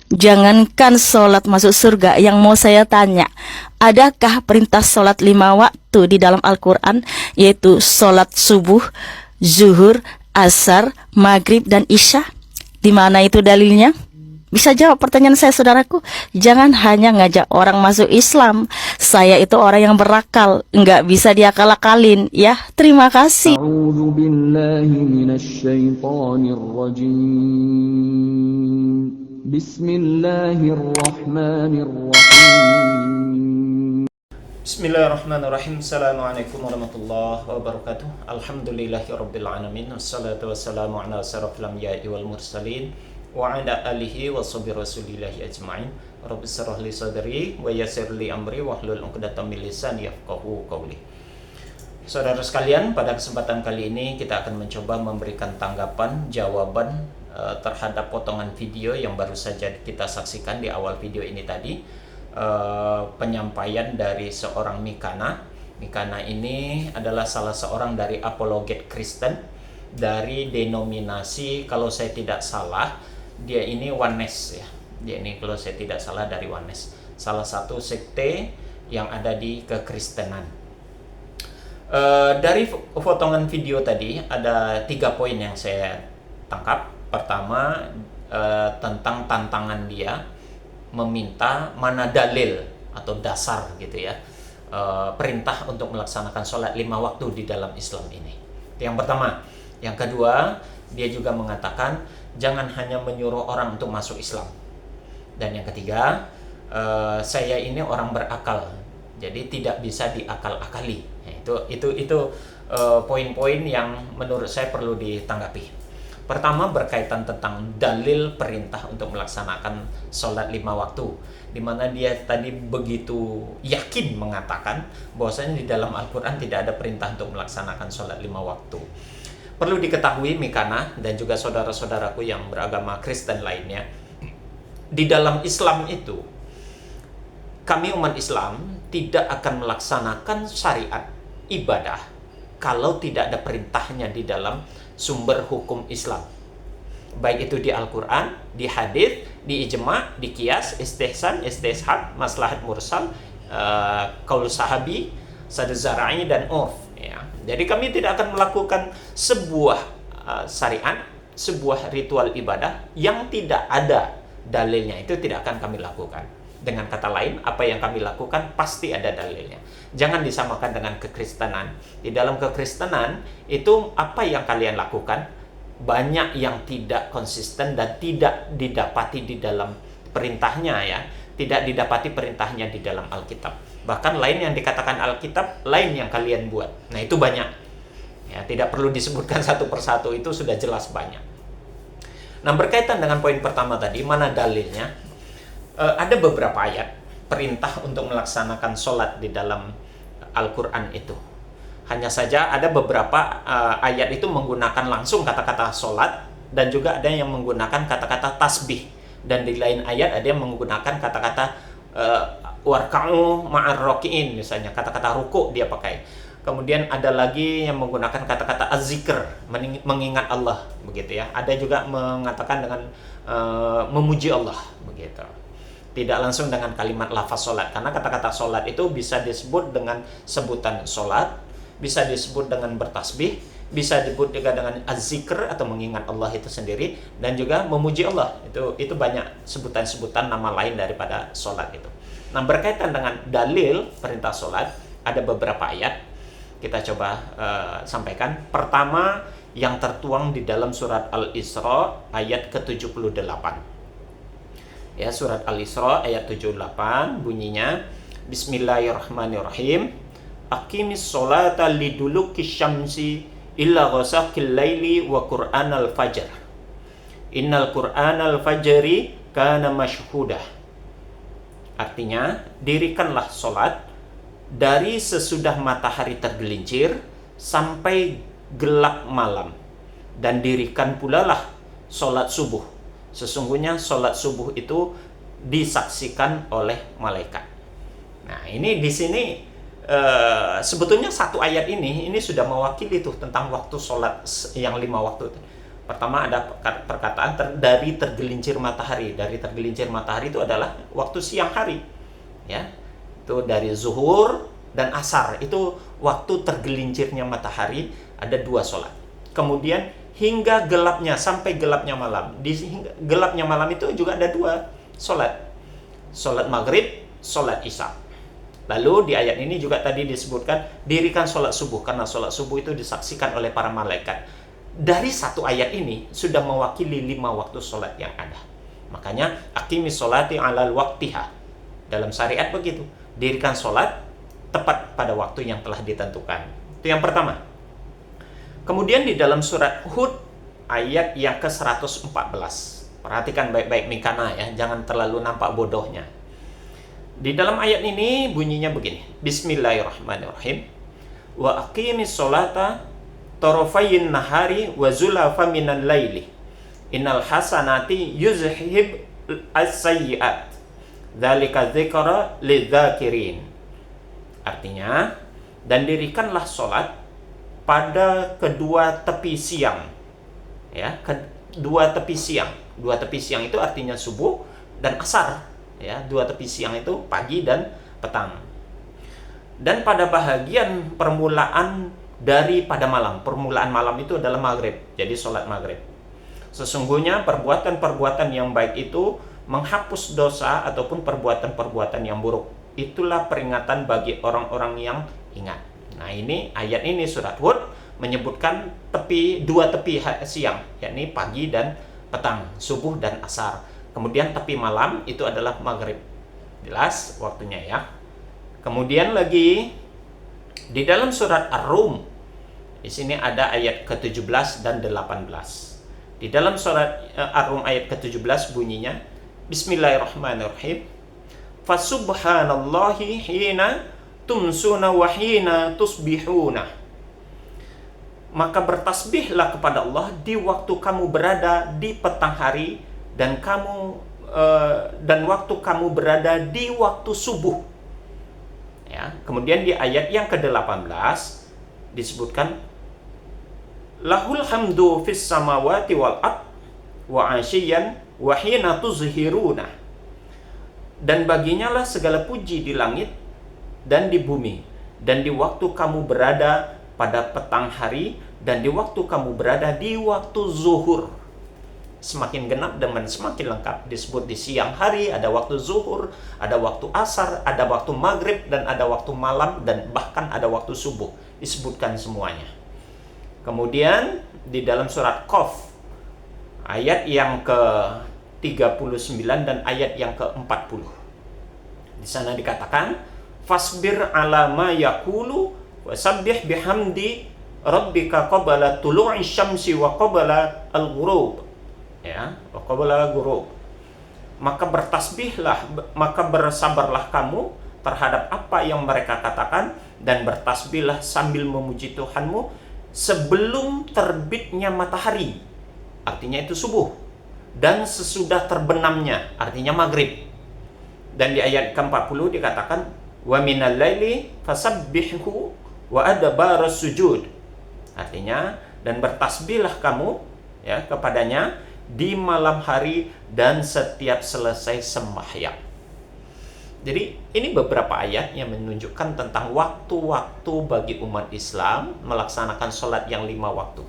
Jangankan sholat masuk surga, yang mau saya tanya, adakah perintah sholat 5 waktu di dalam Al-Quran, yaitu sholat subuh, zuhur, asar, maghrib, dan isya? Di mana itu dalilnya? Bisa jawab pertanyaan saya, saudaraku? Jangan hanya ngajak orang masuk Islam. Saya itu orang yang berakal, nggak bisa diakal-akalin. Ya, terima kasih. أعوذ بالله من الشيطان الرجيم بسم الله الرحمن الرحيم Bismillahirrahmanirrahim. Assalamualaikum warahmatullahi wabarakatuh. Alhamdulillahirrabbilalamin. Wassalatu wassalamu ala asyrafil anbiya'i wal mursalin wa ala alihi wa sahbihi rasulillahi ajma'in. Rabbi shrah li sadri wa yassir li amri wahlul 'uqdatam min lisani yafqahu qawli. Saudara sekalian, pada kesempatan kali ini kita akan mencoba memberikan tanggapan, jawaban terhadap potongan video yang baru saja kita saksikan di awal video ini tadi. Penyampaian dari seorang Mikana. Mikana ini adalah salah seorang dari apologet Kristen dari denominasi, kalau saya tidak salah, dia ini Oneness ya. Dia ini kalau saya tidak salah dari Oneness, salah satu sekte yang ada di kekristenan. Dari potongan video tadi ada 3 poin yang saya tangkap. Pertama, tentang tantangan dia meminta mana dalil atau dasar gitu ya, perintah untuk melaksanakan sholat 5 waktu di dalam Islam ini. Itu yang pertama. Yang kedua, dia juga mengatakan jangan hanya menyuruh orang untuk masuk Islam. Dan yang ketiga, saya ini orang berakal, jadi tidak bisa diakal-akali. Nah, itu poin-poin yang menurut saya perlu ditanggapi. Pertama, berkaitan tentang dalil perintah untuk melaksanakan sholat 5 waktu, di mana dia tadi begitu yakin mengatakan bahwasanya di dalam Al-Quran tidak ada perintah untuk melaksanakan sholat 5 waktu. Perlu diketahui Mikana dan juga saudara-saudaraku yang beragama Kristen lainnya, di dalam Islam itu kami umat Islam tidak akan melaksanakan syariat ibadah kalau tidak ada perintahnya di dalam sumber hukum Islam, baik itu di Al-Quran, di hadis, di ijma', di qiyas, istihsan, istishad, maslahat mursal, qaul sahabi, sadr zara'i, dan urf ya. Jadi kami tidak akan melakukan sebuah syariat, sebuah ritual ibadah yang tidak ada dalilnya, itu tidak akan kami lakukan. Dengan kata lain, apa yang kami lakukan pasti ada dalilnya. Jangan disamakan dengan kekristenan. Di dalam kekristenan itu apa yang kalian lakukan banyak yang tidak konsisten dan tidak didapati di dalam perintahnya ya. Tidak didapati perintahnya di dalam Alkitab. Bahkan lain yang dikatakan Alkitab, lain yang kalian buat. Nah, itu banyak. Ya, tidak perlu disebutkan satu persatu, itu sudah jelas banyak. Nah, berkaitan dengan poin pertama tadi, mana dalilnya? Ada beberapa ayat perintah untuk melaksanakan sholat di dalam Al-Quran itu. Hanya saja ada beberapa ayat itu menggunakan langsung kata-kata sholat, dan juga ada yang menggunakan kata-kata tasbih. Dan di lain ayat ada yang menggunakan kata-kata warka'u ma'ar roki'in, misalnya kata-kata ruku dia pakai. Kemudian ada lagi yang menggunakan kata-kata az-zikr, mengingat Allah begitu ya. Ada juga mengatakan dengan memuji Allah begitu. Tidak langsung dengan kalimat lafaz sholat, karena kata-kata sholat itu bisa disebut dengan sebutan sholat, bisa disebut dengan bertasbih, bisa disebut juga dengan az-zikr atau mengingat Allah itu sendiri, dan juga memuji Allah. Itu banyak sebutan-sebutan nama lain daripada sholat itu. Nah, berkaitan dengan dalil perintah sholat, ada beberapa ayat kita coba sampaikan. Pertama, yang tertuang di dalam surat Al-Isra ayat ke-78. Ya, surat Al-Isra ayat 78 bunyinya, Bismillahirrahmanirrahim. Aqimis sholata liduluki syamsi illa ghasaqil laili wa qur'anal fajr. Innal qur'anal fajri kana mashhudah. Artinya, dirikanlah sholat dari sesudah matahari tergelincir sampai gelap malam, dan dirikan pula lah sholat subuh. Sesungguhnya sholat subuh itu disaksikan oleh malaikat. Nah, ini di sini sebetulnya satu ayat ini sudah mewakili tuh tentang waktu sholat yang 5 waktu. Pertama ada perkataan dari tergelincir matahari. Dari tergelincir matahari itu adalah waktu siang hari. Ya. Itu dari zuhur dan asar. Itu waktu tergelincirnya matahari, ada 2 sholat. Kemudian hingga gelapnya, sampai gelapnya malam. Di gelapnya malam itu juga ada 2 sholat. Sholat maghrib, sholat isya. Lalu di ayat ini juga tadi disebutkan dirikan sholat subuh, karena sholat subuh itu disaksikan oleh para malaikat. Dari satu ayat ini sudah mewakili 5 waktu sholat yang ada. Makanya aqimis sholati alal waqtiha. Dalam syariat begitu, dirikan sholat tepat pada waktu yang telah ditentukan. Itu yang pertama. Kemudian di dalam surat Hud ayat yang ke-114. Perhatikan baik-baik Mikana ya, jangan terlalu nampak bodohnya. Di dalam ayat ini bunyinya begini. Bismillahirrahmanirrahim. Wa aqimis sholata tarafayin nahari wa zulafa minal laili. Innal hasanati yuzhib as-sayyi'at. Dzalika dzikra lidzakirin. Artinya, dan dirikanlah sholat pada kedua tepi siang. Ya, kedua tepi siang. Dua tepi siang itu artinya subuh dan asar. Ya, dua tepi siang itu pagi dan petang. Dan pada bahagian permulaan daripada malam. Permulaan malam itu adalah maghrib. Jadi sholat maghrib. Sesungguhnya perbuatan-perbuatan yang baik itu menghapus dosa ataupun perbuatan-perbuatan yang buruk. Itulah peringatan bagi orang-orang yang ingat. Nah, ini ayat ini surat Hud menyebutkan dua tepi siang, yakni pagi dan petang, subuh dan asar. Kemudian tepi malam itu adalah maghrib. Jelas waktunya ya. Kemudian lagi di dalam surat Ar-Rum, di sini ada ayat ke-17 dan 18. Di dalam surat Ar-Rum ayat ke-17 bunyinya, Bismillahirrahmanirrahim. Fasubhanallahi hina tumsuna wa hina tusbihuna. Maka bertasbihlah kepada Allah di waktu kamu berada di petang hari dan waktu kamu berada di waktu subuh. Ya, kemudian di ayat yang ke-18 disebutkan lahul hamdu fis samawati wal ard wa asyiyan wa hina tuzhiruna. Dan baginya lah segala puji di langit dan di bumi, dan di waktu kamu berada pada petang hari dan di waktu kamu berada di waktu zuhur. Semakin genap dan semakin lengkap. Disebut di siang hari ada waktu zuhur, ada waktu asar, ada waktu maghrib, dan ada waktu malam, dan bahkan ada waktu subuh. Disebutkan semuanya. Kemudian di dalam surat Qaf ayat yang ke-39 dan ayat yang ke-40. Di sana dikatakan, fasbir ala ma yaqulu wasabbih bihamdi rabbika qabla tulu'i syamsi wa qabla al-ghurub. Ya, wa qabla al-ghurub. Maka bertasbihlah, maka bersabarlah kamu terhadap apa yang mereka katakan, dan bertasbihlah sambil memuji Tuhanmu sebelum terbitnya matahari. Artinya itu subuh. Dan sesudah terbenamnya, artinya maghrib. Dan di ayat ke-40 dikatakan wa minal laili fasabbihu wa adbara sujud. Artinya, dan bertasbihlah kamu ya kepadanya di malam hari dan setiap selesai sembahyang. Jadi ini beberapa ayat yang menunjukkan tentang waktu-waktu bagi umat Islam melaksanakan sholat yang 5 waktu.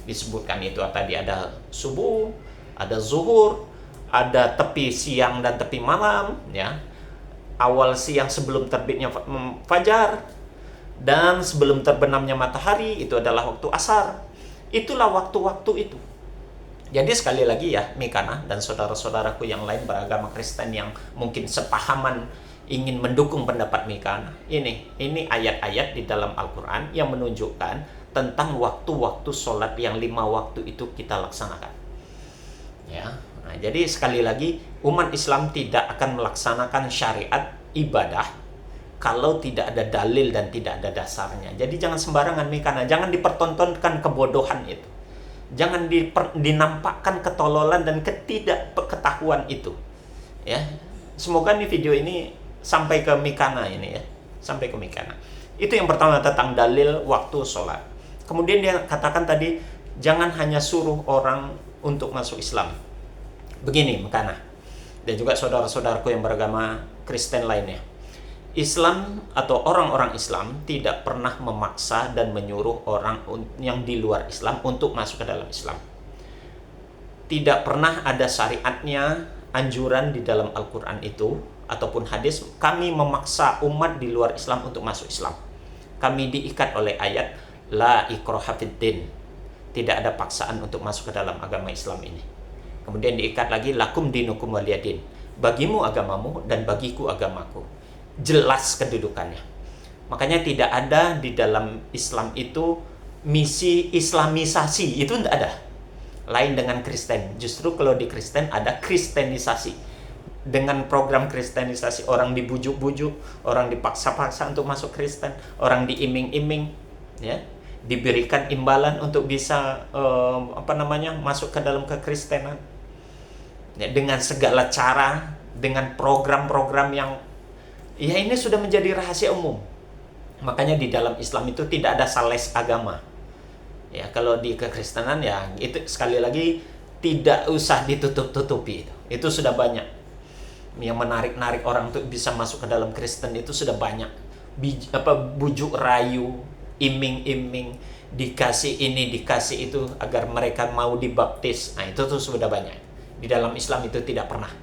Disebutkan itu tadi ada subuh, ada zuhur, ada tepi siang dan tepi malam, ya. Awal siang sebelum terbitnya fajar, dan sebelum terbenamnya matahari itu adalah waktu asar. Itulah waktu-waktu itu. Jadi sekali lagi ya, Mikana dan saudara-saudaraku yang lain beragama Kristen yang mungkin sepahaman ingin mendukung pendapat Mikana. Ini ayat-ayat di dalam Al-Quran yang menunjukkan tentang waktu-waktu sholat yang 5 waktu itu kita laksanakan. Ya, nah, jadi sekali lagi umat Islam tidak akan melaksanakan syariat ibadah kalau tidak ada dalil dan tidak ada dasarnya. Jadi jangan sembarangan Mikana, jangan dipertontonkan kebodohan itu. Jangan dinampakkan ketololan dan ketidakpengetahuan itu. Ya, semoga nih video ini sampai ke Mikana ini ya, sampai ke Mikana. Itu yang pertama tentang dalil waktu sholat. Kemudian dia katakan tadi Jangan hanya suruh orang untuk masuk Islam. Begini, Mekana, dan juga saudara-saudaraku yang beragama Kristen lainnya. Islam atau orang-orang Islam tidak pernah memaksa dan menyuruh orang yang di luar Islam untuk masuk ke dalam Islam. Tidak pernah ada syariatnya, anjuran di dalam Al-Quran itu ataupun hadis kami memaksa umat di luar Islam untuk masuk Islam. Kami diikat oleh ayat la ikraha fiddin. Tidak ada paksaan untuk masuk ke dalam agama Islam ini. Kemudian diikat lagi lakum dinukum waliyadin. Bagimu agamamu dan bagiku agamaku. Jelas kedudukannya. Makanya tidak ada di dalam Islam itu misi islamisasi, itu tidak ada. Lain dengan Kristen. Justru kalau di Kristen ada kristenisasi. Dengan program kristenisasi orang dibujuk-bujuk, orang dipaksa-paksa untuk masuk Kristen, orang diiming-iming, ya, diberikan imbalan untuk bisa masuk ke dalam kekristenan. Ya, dengan segala cara, dengan program-program yang ya ini sudah menjadi rahasia umum. Makanya di dalam Islam itu tidak ada sales agama. Ya, kalau di kekristenan ya itu sekali lagi tidak usah ditutup-tutupi itu. Itu sudah banyak. Yang menarik-narik orang untuk bisa masuk ke dalam Kristen itu sudah banyak. Bujuk rayu, iming-iming, dikasih ini, dikasih itu agar mereka mau dibaptis. Nah, itu tuh sudah banyak. Di dalam Islam itu tidak pernah.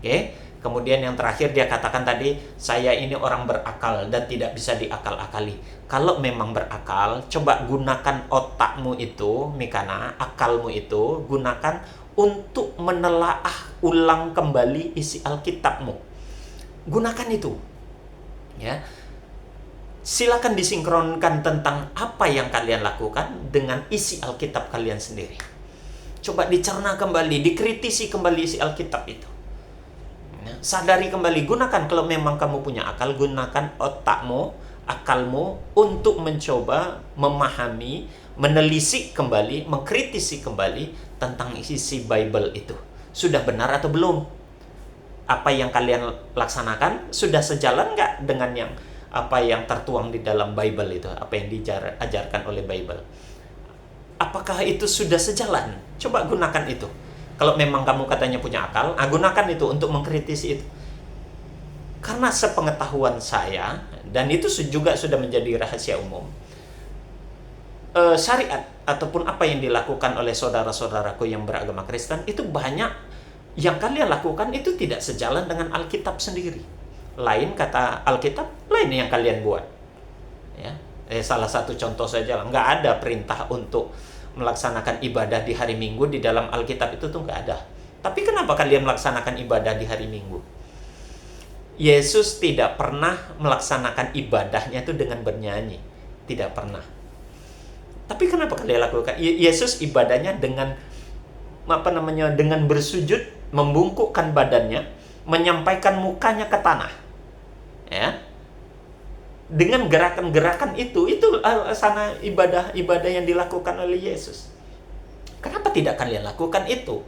Oke? Kemudian yang terakhir dia katakan tadi, saya ini orang berakal dan tidak bisa diakal-akali. Kalau memang berakal, coba gunakan otakmu itu, Mikana, akalmu itu, gunakan untuk menelaah ulang kembali isi Alkitabmu. Gunakan itu. Ya. Silakan disinkronkan tentang apa yang kalian lakukan dengan isi Alkitab kalian sendiri. Coba dicerna kembali, dikritisi kembali isi Alkitab itu. Sadari kembali, gunakan kalau memang kamu punya akal, gunakan otakmu, akalmu untuk mencoba memahami, menelisik kembali, mengkritisi kembali tentang isi Bible itu. Sudah benar atau belum? Apa yang kalian laksanakan sudah sejalan nggak dengan yang apa yang tertuang di dalam Bible itu, apa yang diajarkan oleh Bible? Apakah itu sudah sejalan? Coba gunakan itu. Kalau memang kamu katanya punya akal, gunakan itu untuk mengkritisi itu. Karena sepengetahuan saya, dan itu juga sudah menjadi rahasia umum, syariat ataupun apa yang dilakukan oleh saudara-saudaraku yang beragama Kristen, itu banyak yang kalian lakukan itu tidak sejalan dengan Alkitab sendiri. Lain kata Alkitab, lain yang kalian buat. Ya, salah satu contoh saja, nggak ada perintah untuk melaksanakan ibadah di hari Minggu di dalam Alkitab itu tuh nggak ada. Tapi kenapa kalian melaksanakan ibadah di hari Minggu? Yesus tidak pernah melaksanakan ibadahnya itu dengan bernyanyi, tidak pernah. Tapi kenapa kalian lakukan? Yesus ibadahnya dengan dengan bersujud, membungkukkan badannya, menyampaikan mukanya ke tanah, ya. Dengan gerakan-gerakan itu sana ibadah yang dilakukan oleh Yesus. Kenapa tidak kalian lakukan itu?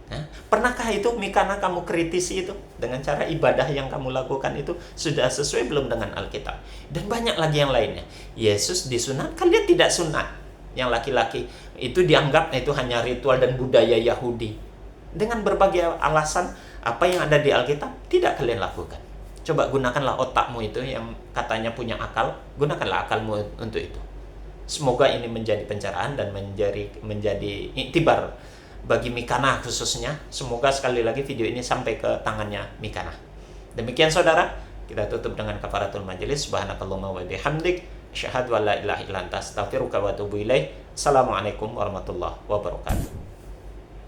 Nah, pernahkah itu Mikana kamu kritisi itu dengan cara ibadah yang kamu lakukan itu sudah sesuai belum dengan Alkitab? Dan banyak lagi yang lainnya. Yesus disunat, kalian tidak sunat. Yang laki-laki itu dianggap itu hanya ritual dan budaya Yahudi. Dengan berbagai alasan apa yang ada di Alkitab tidak kalian lakukan. Coba gunakanlah otakmu itu yang katanya punya akal, gunakanlah akalmu untuk itu. Semoga ini menjadi pencerahan dan menjadi iktibar bagi Mikana khususnya. Semoga sekali lagi video ini sampai ke tangannya Mikana. Demikian saudara, kita tutup dengan kafaratul majelis. Subhanakallahumma wa bihamdik, asyhadu an la ilaha illa anta, astaghfiruka wa atubu ilaik. Assalamualaikum warahmatullahi wabarakatuh.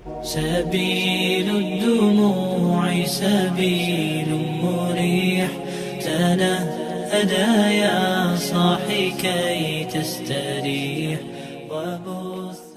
سبيل الدموع سبيل مريح تنهدى يا صاحي كي تستريح وبث